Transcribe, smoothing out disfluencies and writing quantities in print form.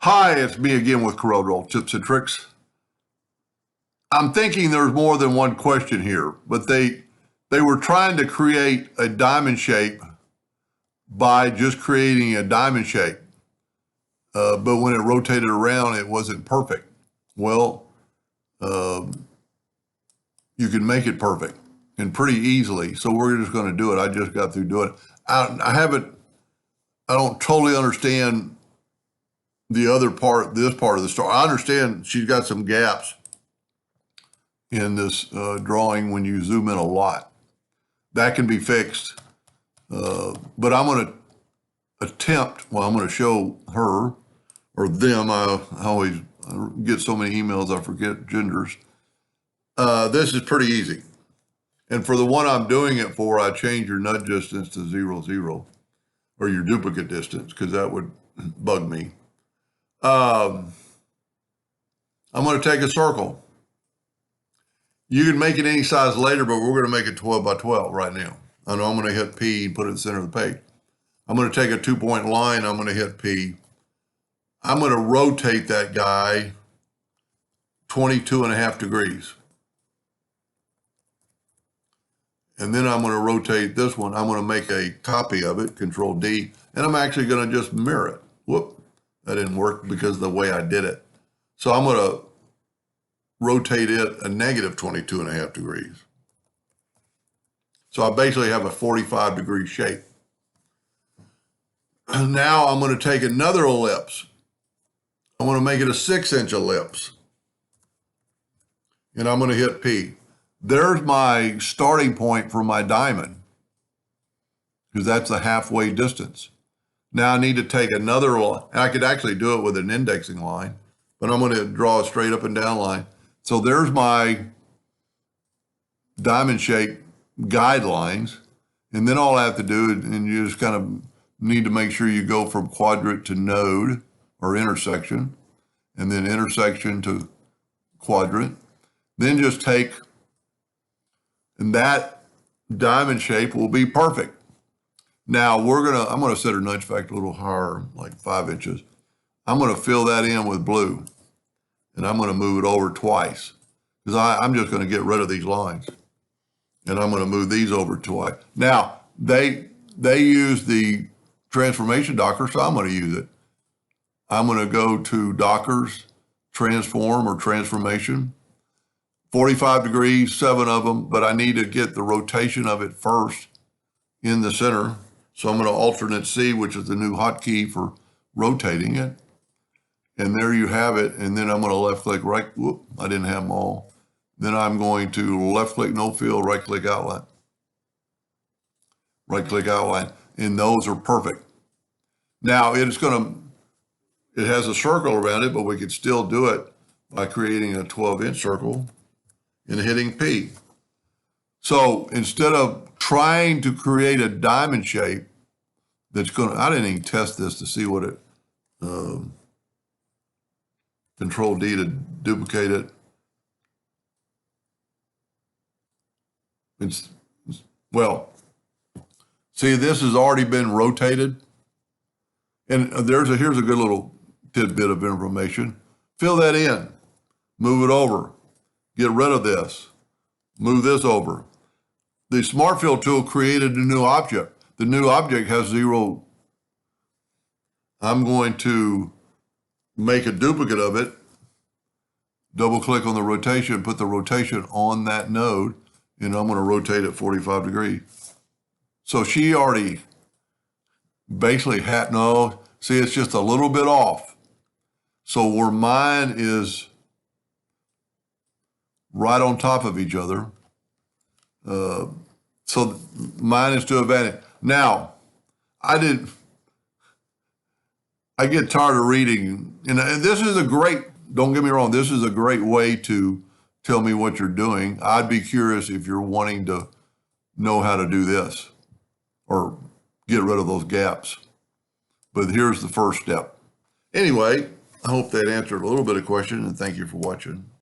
Hi, it's me again with CorelDraw Tips and Tricks. I'm thinking there's more than one question here, but they were trying to create a diamond shape by just creating a diamond shape. But when it rotated around, it wasn't perfect. Well, you can make it perfect and pretty easily. So we're just going to do it. I just got through doing it. I don't totally understand this part of the story. I understand she's got some gaps in this drawing when you zoom in a lot. That can be fixed. But I'm going to I'm going to show her or them. I always get so many emails, I forget genders. This is pretty easy. And for the one I'm doing it for, I change your nudge distance to 0, 0, or your duplicate distance, because that would bug me. I'm going to take a circle. You can make it any size later, but we're going to make it 12 by 12 right now. I know I'm going to hit P and put it in the center of the page. I'm going to take a 2-point line. I'm going to hit P. I'm going to rotate that guy 22.5 degrees. And then I'm going to rotate this one. I'm going to make a copy of it, Control D, and I'm actually going to just mirror it. Whoop, that didn't work because of the way I did it. So I'm going to rotate it a negative 22.5 degrees. So I basically have a 45-degree shape. Now I'm going to take another ellipse. I want to make it a 6-inch ellipse. And I'm going to hit P. There's my starting point for my diamond, because that's the halfway distance. Now I need to take another line. I could actually do it with an indexing line, but I'm going to draw a straight up and down line. So there's my diamond shape guidelines. And then all I have to do, and you just kind of need to make sure you go from quadrant to node or intersection, and then intersection to quadrant. Then just take, and that diamond shape will be perfect. Now I'm going to set her nudge factor a little higher, like 5 inches. I'm going to fill that in with blue, and I'm going to move it over twice, because I'm just going to get rid of these lines, and I'm going to move these over twice. Now they use the transformation docker, so I'm going to use it. I'm going to go to Dockers, transform or transformation, 45 degrees, 7 of them, but I need to get the rotation of it first in the center. So I'm going to alternate C, which is the new hotkey for rotating it. And there you have it. And then I'm going to left click, right. Whoop, I didn't have them all. Then I'm going to left click, no fill, right click outline. Right click outline. And those are perfect. Now it has a circle around it, but we could still do it by creating a 12-inch circle and hitting P. So instead of trying to create a diamond shape I didn't even test this to see what it, Control D to duplicate it. See, this has already been rotated. And here's a good little tidbit of information. Fill that in, move it over, get rid of this, move this over. The Smart Fill tool created a new object. The new object has 0. I'm going to make a duplicate of it, double click on the rotation, put the rotation on that node, and I'm going to rotate it 45 degrees. So she already basically see, it's just a little bit off. So where mine is right on top of each other, so mine is to advantage. Now, I get tired of reading, and this is don't get me wrong, this is a great way to tell me what you're doing. I'd be curious if you're wanting to know how to do this or get rid of those gaps. But here's the first step. Anyway, I hope that answered a little bit of question, and thank you for watching.